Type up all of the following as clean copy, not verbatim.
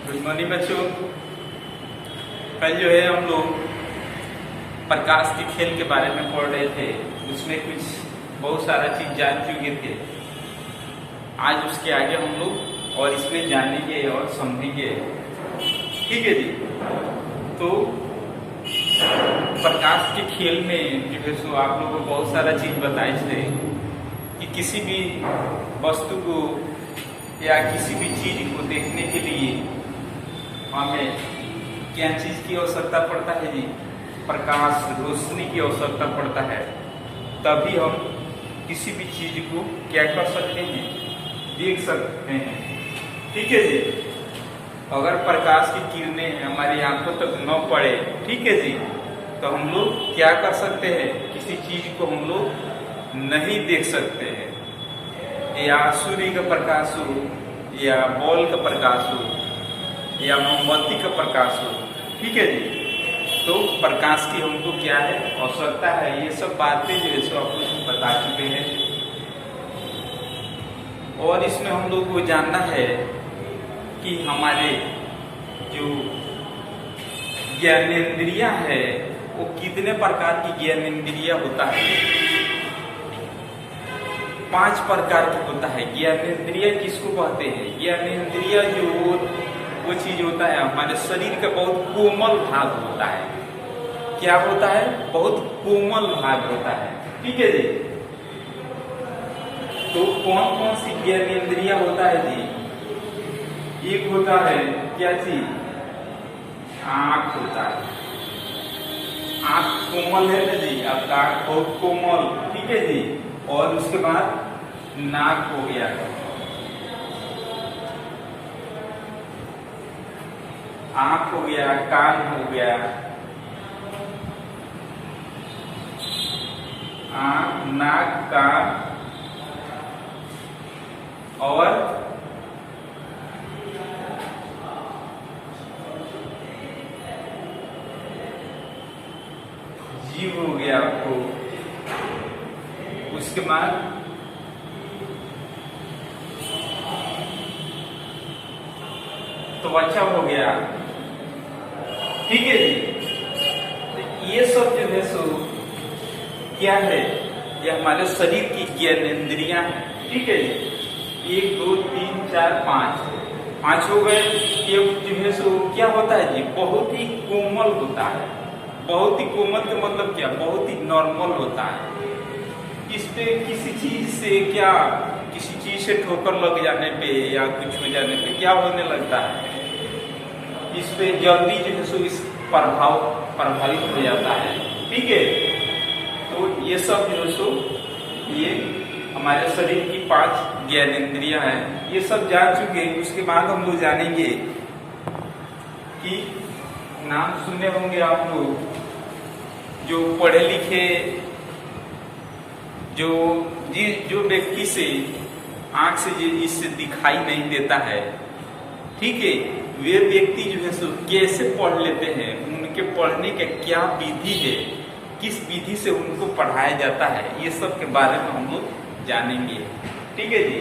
Good morning बच्चों। कल जो है हम लोग प्रकाश के खेल के बारे में पढ़ रहे थे, उसमें कुछ बहुत सारा चीज जान चुके थे। आज उसके आगे हम लोग और इसमें जानेंगे और समझेंगे, ठीक है जी। तो प्रकाश के खेल में जो है सो आप लोगों को बहुत सारा चीज बताए थे कि किसी भी वस्तु को या किसी भी चीज को देखने के लिए हमें क्या चीज की आवश्यकता पड़ता है जी? प्रकाश, रोशनी की आवश्यकता पड़ता है। तभी हम किसी भी चीज को क्या कर सकते हैं, देख सकते हैं, ठीक है जी। अगर प्रकाश की किरणें हमारी आंखों तक न पड़े, ठीक है जी, तो हम लोग क्या कर सकते हैं, किसी चीज को हम लोग नहीं देख सकते हैं। या सूर्य का प्रकाश हो, या बॉल का प्रकाश हो, या मोमबत्ती का प्रकाश हो, ठीक है जी। तो प्रकाश की हमको क्या है, आवश्यकता है। ये सब बातें जो है सो आप लोग बता चुके हैं। और इसमें हम लोग को जानना है कि हमारे जो ज्ञानेंद्रियां है वो कितने प्रकार की ज्ञानेंद्रियां होता है। 5 प्रकार की होता है। ज्ञानेंद्रिय किसको कहते हैं? ज्ञानेंद्रिय जो वो चीज होता है हमारे शरीर का बहुत कोमल भाग होता है। क्या होता है? बहुत कोमल भाग होता है, ठीक है जी। तो कौन कौन सी ज्ञानेंद्रिय होता है जी? एक होता है क्या चीज? आंख होता है। आंख कोमल है ना जी, आपका आंख बहुत कोमल, ठीक है जी। और उसके बाद नाक हो गया, आंख हो गया, कान हो गया, आंख, नाक, कान और जीभ हो गया आपको। उसके बाद त्वचा हो गया, ठीक है जी। तो ये सब जो है सो क्या है, ये हमारे शरीर की ज्ञानेंद्रियां हैं, ठीक है जी। 1 2 3 4 5 हो गए। ये जो है सो क्या होता है जी? बहुत ही कोमल होता है। बहुत ही कोमल का मतलब क्या? बहुत ही नॉर्मल होता है। इस पे किसी चीज से क्या, किसी चीज से ठोकर लग जाने पे या कुछ हो जाने पे क्या होने लगता है, इस पे जल्दी जो है सो इस प्रभावित हो जाता है, ठीक है। तो ये सब जो है सो ये हमारे शरीर की 5 ज्ञानेंद्रियां हैं। ये सब जान चुके हैं। उसके बाद हम लोग जानेंगे कि नाम सुने होंगे आप लोग, जो पढ़े लिखे जो व्यक्ति से आंख से इससे दिखाई नहीं देता है, ठीक है, वे व्यक्ति जो है सो कैसे पढ़ लेते हैं, उनके पढ़ने का क्या विधि है, किस विधि से उनको पढ़ाया जाता है, ये सब के बारे में हम लोग जानेंगे, ठीक है जी।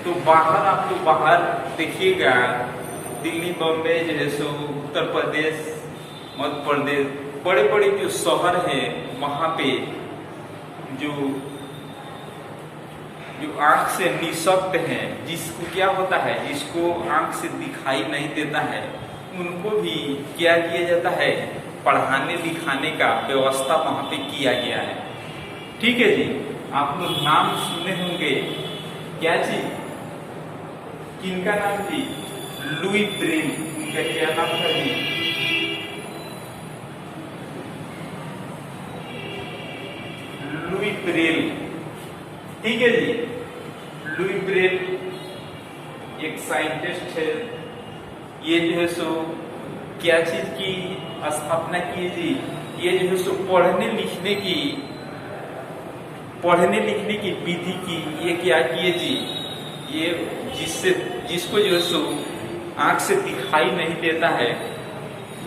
तो बाहर आप लोग बाहर देखिएगा, दिल्ली, बॉम्बे जो है सो, उत्तर प्रदेश, मध्य प्रदेश, बड़े बड़े जो शहर हैं वहाँ पे जो आंख से निःशक्त हैं, जिसको क्या होता है, जिसको आंख से दिखाई नहीं देता है, उनको भी क्या किया जाता है, पढ़ाने लिखाने का व्यवस्था वहाँ पे किया गया है, ठीक है जी। आप लोग नाम सुने होंगे, क्या चीज, किनका नाम थी? Louis Braille. उनका क्या नाम था जी? लुई ब्रेल, ठीक है जी। लुई ब्रेल एक साइंटिस्ट है। ये जो है सो क्या चीज की स्थापना की जी? ये जो है सो पढ़ने लिखने की विधि की ये क्या किए जी? ये जिसको जो है सो आंख से दिखाई नहीं देता है,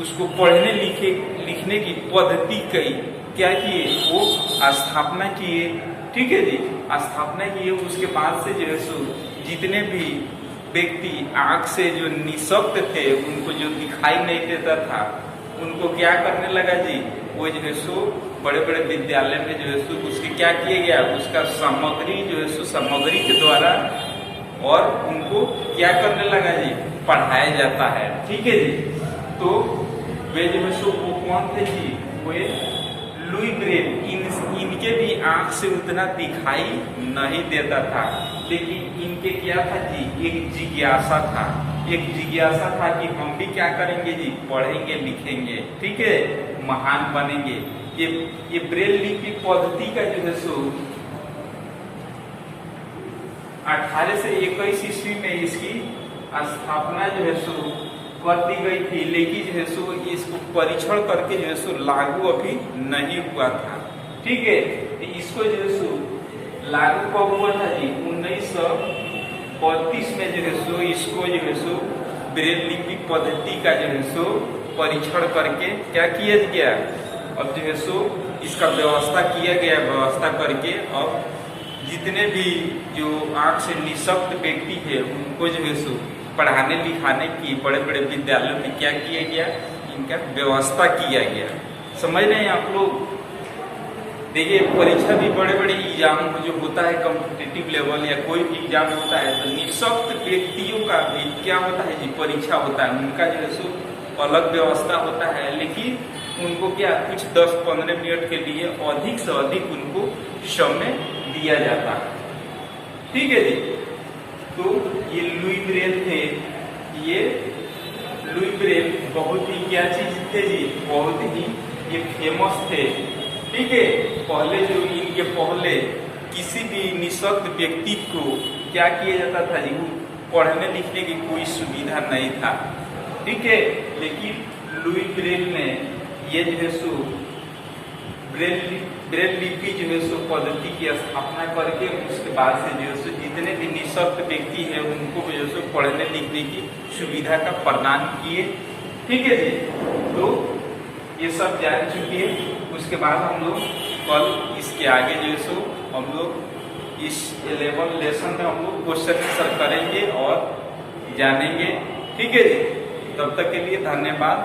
उसको पढ़ने लिखने की पद्धति कई क्या किए, वो स्थापना किए, ठीक है जी। स्थापना किए। उसके बाद से जो है सो जितने भी व्यक्ति आंख से जो निःशक्त थे, उनको जो दिखाई नहीं देता था, उनको क्या करने लगा जी, वो जो है सो बड़े बड़े विद्यालय में जो है सो उसके क्या किया गया, उसका सामग्री जो है सो सामग्री के द्वारा और उनको क्या करने लगा जी, पढ़ाया जाता है। ठीक है जी। तो वे जो है सो वो कौन थे जी, वे लुई ब्रेल। इनके भी आंख से उतना दिखाई नहीं देता था, लेकिन इनके क्या था जी, एक जिज्ञासा था। एक जिज्ञासा था कि हम भी क्या करेंगे जी, पढ़ेंगे लिखेंगे, ठीक है, महान बनेंगे। ये ब्रेल लिपि पद्धति का जो है सो 18 से 21 ईस्वी में इसकी स्थापना जो है सो कर दी गई थी, लेकिन जो है सो इसको परीक्षण करके जो है सो लागू अभी नहीं हुआ था। ठीक है, इसको जो है सो लागू कब हुआ था जी, 1932 में जो है सो इसको जो है सो ब्रेल लिपि पद्धति का जो है सो परीक्षण करके क्या किया गया, अब जो है सो इसका व्यवस्था किया गया। व्यवस्था करके अब जितने भी जो आंख से निःशक्त व्यक्ति है, उनको जो है सो पढ़ाने लिखाने की बड़े बड़े विद्यालयों में क्या किया गया, इनका व्यवस्था किया गया। समझ रहे हैं आप लोग। देखिए, परीक्षा भी बड़े बड़े एग्जाम जो होता है कॉम्पिटिटिव लेवल या कोई भी एग्जाम होता है, तो निःशक्त व्यक्तियों का भी क्या होता है जी, परीक्षा होता है। उनका जो है सो अलग व्यवस्था होता है, लेकिन उनको क्या कुछ 10-15 मिनट के लिए अधिक से अधिक उनको समय दिया जाता है। ठीक है जी। तो ये लुई ब्रेल थे। ये लुई ब्रेल बहुत ही क्या चीज थे जी, बहुत ही ये फेमस थे। ठीक है, पहले जो इनके पहले किसी भी निःशक्त व्यक्ति को क्या किया जाता था जी, पढ़ने लिखने की कोई सुविधा नहीं था। ठीक है, लेकिन लुई ब्रेल ने ये जो है सो ब्रेल लिपि जो है सो पद्धति की स्थापना करके उसके बाद से जो है सो जितने भी निःशक्त व्यक्ति है उनको जो है सो पढ़ने लिखने की सुविधा का प्रदान किए। ठीक है जी। तो ये सब जान चुकी है। उसके बाद हम लोग कल इसके आगे जो है सो हम लोग इस 11 लेसन में हम लोग क्वेश्चन आंसर करेंगे और जानेंगे। ठीक है जी। तब तक के लिए धन्यवाद।